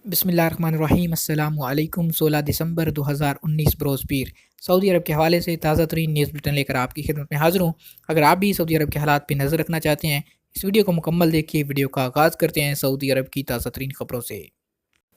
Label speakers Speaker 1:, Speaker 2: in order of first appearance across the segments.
Speaker 1: बिस्मिल्लाहिर्रहमानिर्रहीम। अस्सलामु अलैकुम। 16 दिसंबर 2019 बरोज़ पीर सऊदी अरब के हवाले से ताज़ा तरीन न्यूज़ बुलेटिन लेकर आपकी खिदमत में हाज़िर हूँ। अगर आप भी सऊदी अरब के हालात पर नज़र रखना चाहते हैं, इस वीडियो को मुकम्मल देखिए। वीडियो का आगाज़ करते हैं सऊदी अरब की ताज़ा तरीन खबरों से।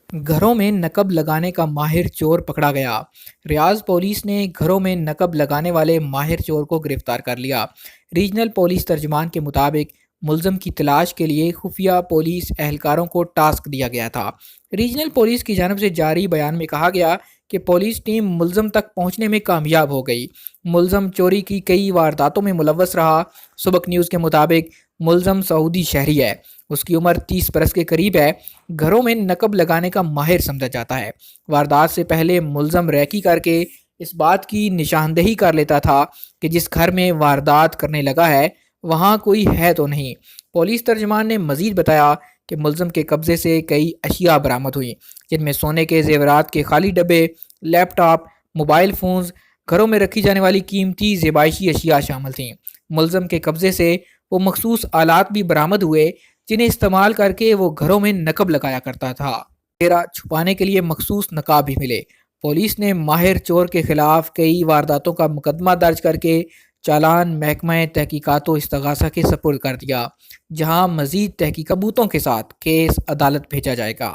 Speaker 1: घरों में नकब लगाने का माहिर चोर पकड़ा गया। रियाज पुलिस ने घरों में नकब लगाने वाले माहिर चोर को गिरफ्तार कर लिया। रीजनल पुलिस तर्जमान के मुताबिक मुलजम की तलाश के लिए खुफिया पुलिस एहलकारों को टास्क दिया गया था। रीजनल पुलिस की जानब से जारी बयान में कहा गया कि पुलिस टीम मुलजम तक पहुंचने में कामयाब हो गई। मुलजम चोरी की कई वारदातों में मुलव्वस रहा। सुबक न्यूज़ के मुताबिक मुलजम सऊदी शहरी है, उसकी उम्र 30 बरस के करीब है। घरों में नकब लगाने का माहिर समझा जाता है। वारदात से पहले मुलजम रैकी करके इस बात की निशानदेही कर लेता था कि जिस घर में वारदात करने लगा है वहाँ कोई है तो नहीं। पुलिस तर्जमान ने मजीद बताया कि मुलजम के कब्जे से कई अशिया बरामद हुई, जिनमें सोने के जेवरात के खाली डब्बे, लैपटॉप, मोबाइल फ़ोन्स, घरों में रखी जाने वाली कीमती ज़ेबाइशी अशिया शामिल थीं। मुलजम के कब्जे से वो मखसूस आलात भी बरामद हुए जिन्हें इस्तेमाल करके वो घरों में नकब लगाया करता था। चेहरा छुपाने के लिए मखसूस नकाब भी मिले। पुलिस ने माहिर चोर के खिलाफ कई वारदातों का मुकदमा दर्ज करके चालान महकमा तहकीकात व इस्तगासा के सपुर्द कर दिया, जहां मजीद तहकीक सबूतों के साथ केस अदालत भेजा जाएगा।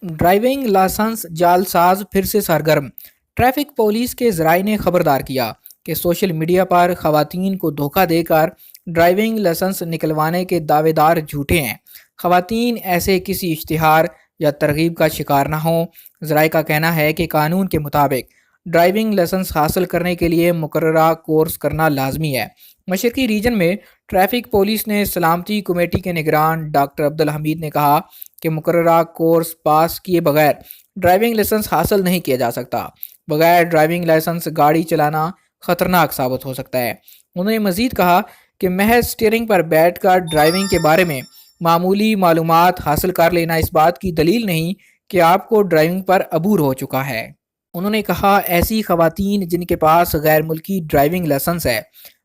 Speaker 1: ड्राइविंग लाइसेंस जालसाज फिर से सरगर्म। ट्रैफिक पुलिस के ज़राए ने खबरदार किया कि सोशल मीडिया पर खवातीन को धोखा देकर ड्राइविंग लाइसेंस निकलवाने के दावेदार झूठे हैं। खवातीन ऐसे किसी इश्तिहार या तरगीब का शिकार न हों। ज़राए का कहना है कि कानून के मुताबिक ड्राइविंग लाइसेंस हासिल करने के लिए मुकर्ररा कोर्स करना लाजमी है। मशरकी रीजन में ट्रैफिक पुलिस ने सलामती कमेटी के निगरान डॉक्टर अब्दुल हमीद ने कहा कि मुकर्ररा कोर्स पास किए बगैर ड्राइविंग लाइसेंस हासिल नहीं किया जा सकता। बगैर ड्राइविंग लाइसेंस गाड़ी चलाना खतरनाक साबित हो सकता है। उन्होंने मजीद कहा कि महज स्टीयरिंग पर बैठकर ड्राइविंग के बारे में मामूली मालूमात हासिल कर लेना इस बात की दलील नहीं कि आपको ड्राइविंग पर अबूर हो चुका है। उन्होंने कहा ऐसी खवातीन जिनके पास गैर मुल्की ड्राइविंग लाइसेंस है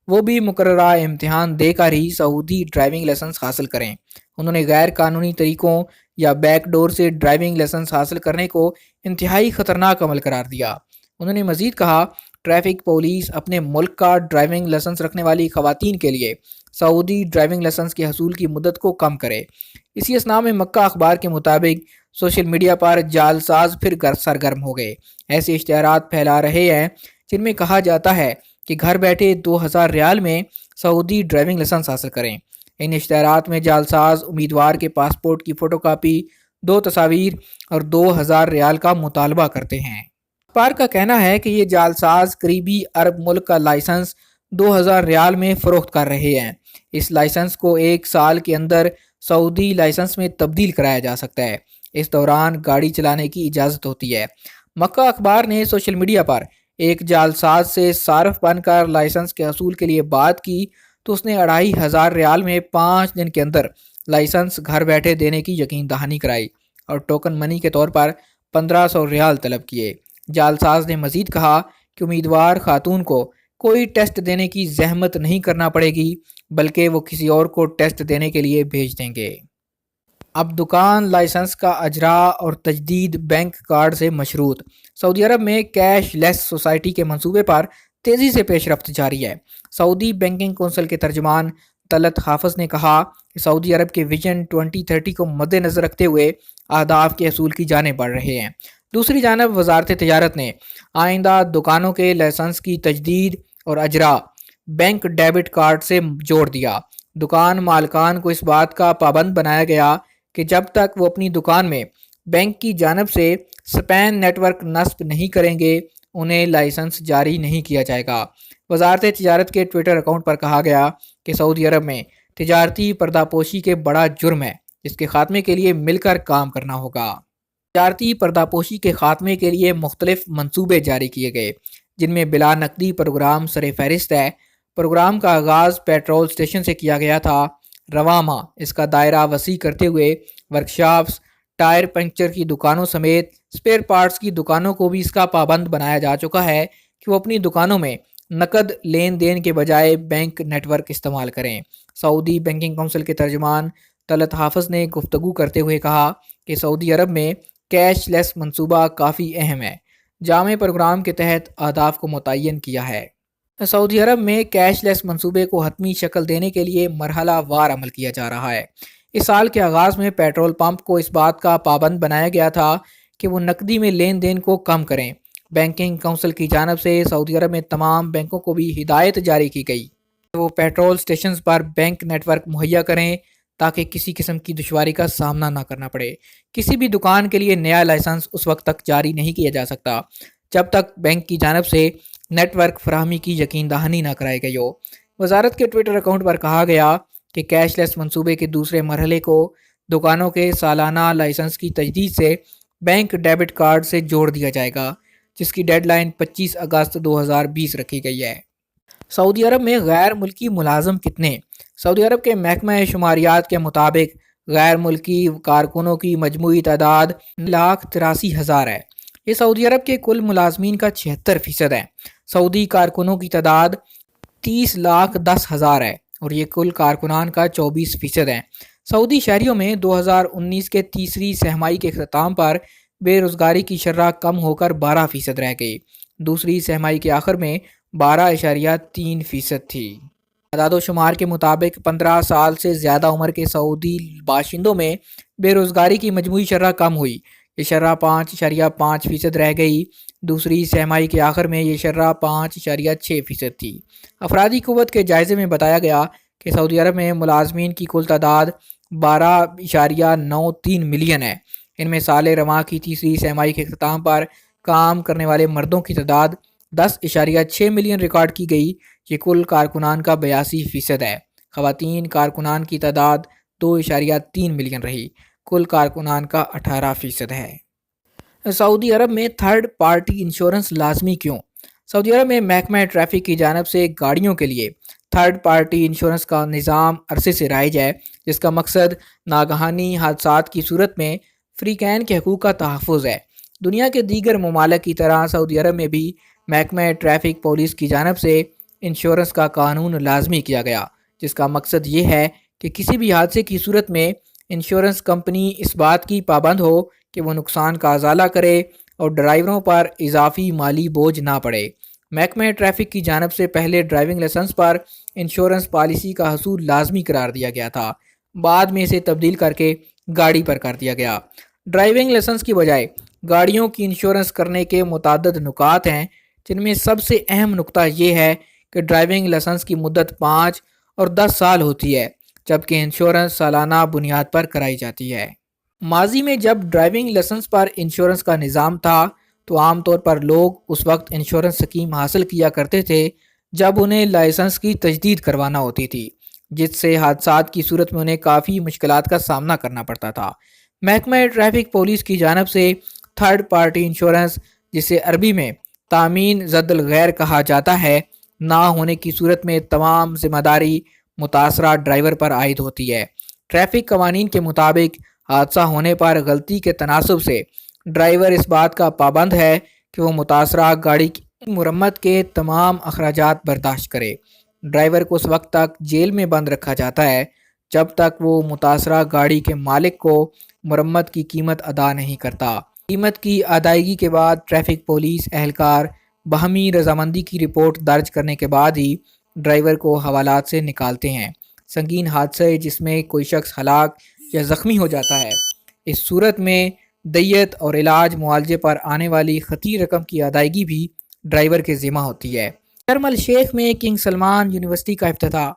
Speaker 1: वो भी मुकर्ररा इम्तिहान देकर ही सऊदी ड्राइविंग लाइसेंस हासिल करें। उन्होंने गैर कानूनी तरीकों या बैकडोर से ड्राइविंग लाइसेंस हासिल करने को इंतहाई ख़तरनाक अमल करार दिया। उन्होंने मजीद कहा ट्रैफिक पुलिस अपने मुल्क का ड्राइविंग लाइसेंस रखने वाली खवातीन के लिए सऊदी ड्राइविंग लाइसेंस के हसूल की मुद्दत को कम करे। इसी असना में मक्का अखबार के मुताबिक सोशल मीडिया पर जालसाज फिर सरगर्म हो गए। ऐसे इश्तिहारात फैला रहे हैं जिनमें कहा जाता है कि घर बैठे 2000 रियाल में सऊदी ड्राइविंग लाइसेंस हासिल करें। इन इश्तिहारात में जालसाज उम्मीदवार के पासपोर्ट की फ़ोटोकॉपी, 2 तस्वीर और 2000 रियाल का मुतालबा करते हैं। अखबार का कहना है कि ये जालसाज करीबी अरब मुल्क का लाइसेंस 2000 रियाल में फ़रोख्त कर रहे हैं। इस लाइसेंस को 1 साल के अंदर सऊदी लाइसेंस में तब्दील कराया जा सकता है। इस दौरान गाड़ी चलाने की इजाज़त होती है। मक्का अखबार ने सोशल मीडिया पर एक जालसाज से सारफ बनकर लाइसेंस के हसूल के लिए बात की तो उसने 2500 रियाल में 5 दिन के अंदर लाइसेंस घर बैठे देने की यकीन दहानी कराई और टोकन मनी के तौर पर 1500 रियाल तलब किए। जालसाज ने मजीद कहा कि उम्मीदवार खातून को कोई टेस्ट देने की जहमत नहीं करना पड़ेगी, बल्कि वो किसी और को टेस्ट देने के लिए भेज देंगे। अब दुकान लाइसेंस का अजरा और तजदीद बैंक कार्ड से मशरूत। सऊदी अरब में कैश लेस सोसाइटी के मंसूबे पर तेज़ी से पेशरफ्त जारी है। सऊदी बैंकिंग कौंसिल के तर्जमान तलत हाफिज ने कहा कि सऊदी अरब के विजन 2030 को मद्देनज़र रखते हुए अहदाफ के असूल की जाने बढ़ रहे हैं। दूसरी जानब वजारत तजारत ने आइंदा दुकानों के लाइसेंस की तजदीद और अजरा बैंक डेबिट कार्ड से जोड़ दिया। दुकान मालकान को इस बात का पाबंद बनाया गया कि जब तक वो अपनी दुकान में बैंक की जानब से स्पैन नेटवर्क नस्ब नहीं करेंगे उन्हें लाइसेंस जारी नहीं किया जाएगा। वजारत तजारत के ट्विटर अकाउंट पर कहा गया कि सऊदी अरब में तजारती पर्दापोशी के बड़ा जुर्म है, जिसके खात्मे के लिए मिलकर काम करना होगा। तजारती पर्दापोशी के खात्मे के लिए मुख्तलिफ मंसूबे जारी किए गए, जिनमें बिला नकदी प्रोग्राम सर फहरिस्त है। प्रोग्राम का आगाज़ पेट्रोल स्टेशन से किया गया था। रवामा इसका दायरा वसी करते हुए वर्कशॉप्स, टायर पंक्चर की दुकानों समेत स्पेयर पार्ट्स की दुकानों को भी इसका पाबंद बनाया जा चुका है कि वो अपनी दुकानों में नकद लेन देन के बजाय बैंक नेटवर्क इस्तेमाल करें। सऊदी बैंकिंग कौंसिल के तर्जमान तलत हाफिज ने गुफ्तगू करते हुए कहा कि सऊदी अरब में کیش لیس منصوبہ کافی اہم ہے۔ جامع پروگرام کے تحت اہداف کو متعین کیا ہے۔ سعودی عرب میں کیش لیس منصوبے کو حتمی شکل دینے کے لیے مرحلہ وار عمل کیا جا رہا ہے۔ اس سال کے آغاز میں پیٹرول پمپ کو اس بات کا پابند بنایا گیا تھا کہ وہ نقدی میں لین دین کو کم کریں۔ بینکنگ کونسل کی جانب سے سعودی عرب میں تمام بینکوں کو بھی ہدایت جاری کی گئی کہ وہ پیٹرول سٹیشنز پر بینک نیٹ ورک مہیا کریں تاکہ کسی قسم کی دشواری کا سامنا نہ کرنا پڑے۔ کسی بھی دکان کے لیے نیا لائسنس اس وقت تک جاری نہیں کیا جا سکتا جب تک بینک کی جانب سے نیٹ ورک فراہمی کی یقین دہانی نہ کرائی گئی ہو۔ وزارت کے ٹویٹر اکاؤنٹ پر کہا گیا کہ کیش لیس منصوبے کے دوسرے مرحلے کو دکانوں کے سالانہ لائسنس کی تجدید سے بینک ڈیبٹ کارڈ سے جوڑ دیا جائے گا، جس کی ڈیڈ لائن 25 اگست 2020 رکھی گئی ہے۔ سعودی عرب میں غیر ملکی ملازم کتنے؟ سعودی عرب کے محکمہ شماریات کے مطابق غیر ملکی کارکنوں کی مجموعی تعداد 1,83,000 ہے۔ یہ سعودی عرب کے کل ملازمین کا 76% ہے۔ سعودی کارکنوں کی تعداد 30,10,000 ہے اور یہ کل کارکنان کا 24% ہے۔ سعودی شہریوں میں 2019 کے تیسری سہمائی کے اختتام پر بے روزگاری کی شرح کم ہو کر 12% رہ گئی۔ دوسری سہمائی کے آخر میں 12.3% تھی۔ اعداد و شمار کے مطابق 15 سال سے زیادہ عمر کے سعودی باشندوں میں بے روزگاری کی مجموعی شرح کم ہوئی۔ یہ شرح 5.5% رہ گئی۔ دوسری سہمائی کے آخر میں یہ شرح 5.6% تھی۔ افرادی قوت کے جائزے میں بتایا گیا کہ سعودی عرب میں ملازمین کی کل تعداد 12.93 ملین ہے۔ ان میں سال رواں کی تیسری سہمائی کے اختتام پر کام کرنے والے مردوں کی تعداد 10.6 ملین ریکارڈ کی گئی۔ یہ کل کارکنان کا 82% ہے۔ خواتین کارکنان کی تعداد 2.3 ملین رہی۔ کل کارکنان کا 18% ہے۔ سعودی عرب میں تھرڈ پارٹی انشورنس لازمی کیوں؟ سعودی عرب میں محکمہ ٹریفک کی جانب سے گاڑیوں کے لیے تھرڈ پارٹی انشورنس کا نظام عرصے سے رائج ہے، جس کا مقصد ناگہانی حادثات کی صورت میں فریقین کے حقوق کا تحفظ ہے۔ دنیا کے دیگر ممالک کی طرح سعودی عرب میں بھی محکمہ ٹریفک پولیس کی جانب سے انشورنس کا قانون لازمی کیا گیا، جس کا مقصد یہ ہے کہ کسی بھی حادثے کی صورت میں انشورنس کمپنی اس بات کی پابند ہو کہ وہ نقصان کا ازالہ کرے اور ڈرائیوروں پر اضافی مالی بوجھ نہ پڑے۔ محکمہ ٹریفک کی جانب سے پہلے ڈرائیونگ لائسنس پر انشورنس پالیسی کا حصول لازمی قرار دیا گیا تھا، بعد میں اسے تبدیل کر کے گاڑی پر کر دیا گیا۔ ڈرائیونگ لائسنس کی بجائے گاڑیوں کی انشورنس کرنے کے متعدد نکات ہیں، جن میں سب سے اہم نقطہ یہ ہے کہ ڈرائیونگ لائسنس کی مدت 5 اور 10 سال ہوتی ہے، جبکہ انشورنس سالانہ بنیاد پر کرائی جاتی ہے۔ ماضی میں جب ڈرائیونگ لائسنس پر انشورنس کا نظام تھا تو عام طور پر لوگ اس وقت انشورنس اسکیم حاصل کیا کرتے تھے جب انہیں لائسنس کی تجدید کروانا ہوتی تھی، جس سے حادثات کی صورت میں انہیں کافی مشکلات کا سامنا کرنا پڑتا تھا۔ محکمہ ٹریفک پولیس کی جانب سے تھرڈ پارٹی انشورنس، جسے عربی میں تامین ضد الغیر کہا جاتا ہے، نہ ہونے کی صورت میں تمام ذمہ داری متاثرہ ڈرائیور پر عائد ہوتی ہے۔ ٹریفک قوانین کے مطابق حادثہ ہونے پر غلطی کے تناسب سے ڈرائیور اس بات کا پابند ہے کہ وہ متاثرہ گاڑی کی مرمت کے تمام اخراجات برداشت کرے۔ ڈرائیور کو اس وقت تک جیل میں بند رکھا جاتا ہے جب تک وہ متاثرہ گاڑی کے مالک کو مرمت کی قیمت ادا نہیں کرتا۔ قیمت کی ادائیگی کے بعد ٹریفک پولیس اہلکار باہمی رضامندی کی رپورٹ درج کرنے کے بعد ہی ڈرائیور کو حوالات سے نکالتے ہیں۔ سنگین حادثے جس میں کوئی شخص ہلاک یا زخمی ہو جاتا ہے، اس صورت میں دیت اور علاج معالجے پر آنے والی خطیر رقم کی ادائیگی بھی ڈرائیور کے ذمہ ہوتی ہے۔ شرم الشیخ میں کنگ سلمان یونیورسٹی کا افتتاح۔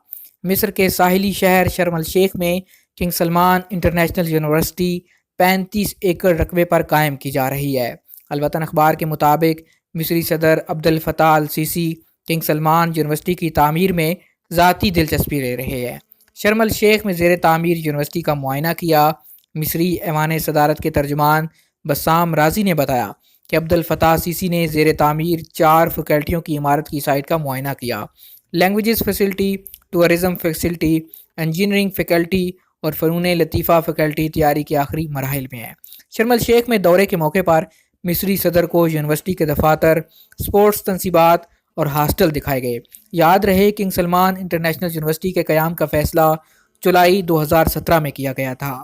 Speaker 1: مصر کے ساحلی شہر شرم الشیخ میں کنگ سلمان انٹرنیشنل یونیورسٹی 35 ایکڑ رقبے پر قائم کی جا رہی ہے۔ الوطن اخبار کے مطابق مصری صدر عبد الفتاح السیسی کنگ سلمان یونیورسٹی کی تعمیر میں ذاتی دلچسپی لے رہے ہیں۔ شرم الشیخ میں زیر تعمیر یونیورسٹی کا معائنہ کیا۔ مصری ایوان صدارت کے ترجمان بسام رازی نے بتایا کہ عبد الفتاح السیسی نے زیر تعمیر 4 فیکلٹیوں کی عمارت کی سائٹ کا معائنہ کیا۔ Languages faculty, tourism faculty, engineering faculty اور فنون لطیفہ فیکلٹی تیاری کے آخری مراحل میں ہیں۔ شرم الشیخ میں دورے کے موقع پر مصری صدر کو یونیورسٹی کے دفاتر، سپورٹس تنصیبات اور ہاسٹل دکھائے گئے۔ یاد رہے کنگ سلمان انٹرنیشنل یونیورسٹی کے قیام کا فیصلہ جولائی 2017 میں کیا گیا تھا۔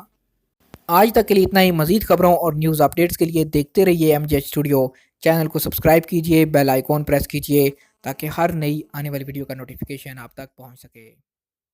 Speaker 1: آج تک کے لیے اتنا ہی. مزید خبروں اور نیوز اپڈیٹس کے لیے دیکھتے رہیے MJ اسٹوڈیو. چینل کو سبسکرائب کیجیے, بیل آئیکن پریس کیجیے تاکہ ہر نئی آنے والی ویڈیو کا نوٹیفیکیشن آپ تک پہنچ سکے.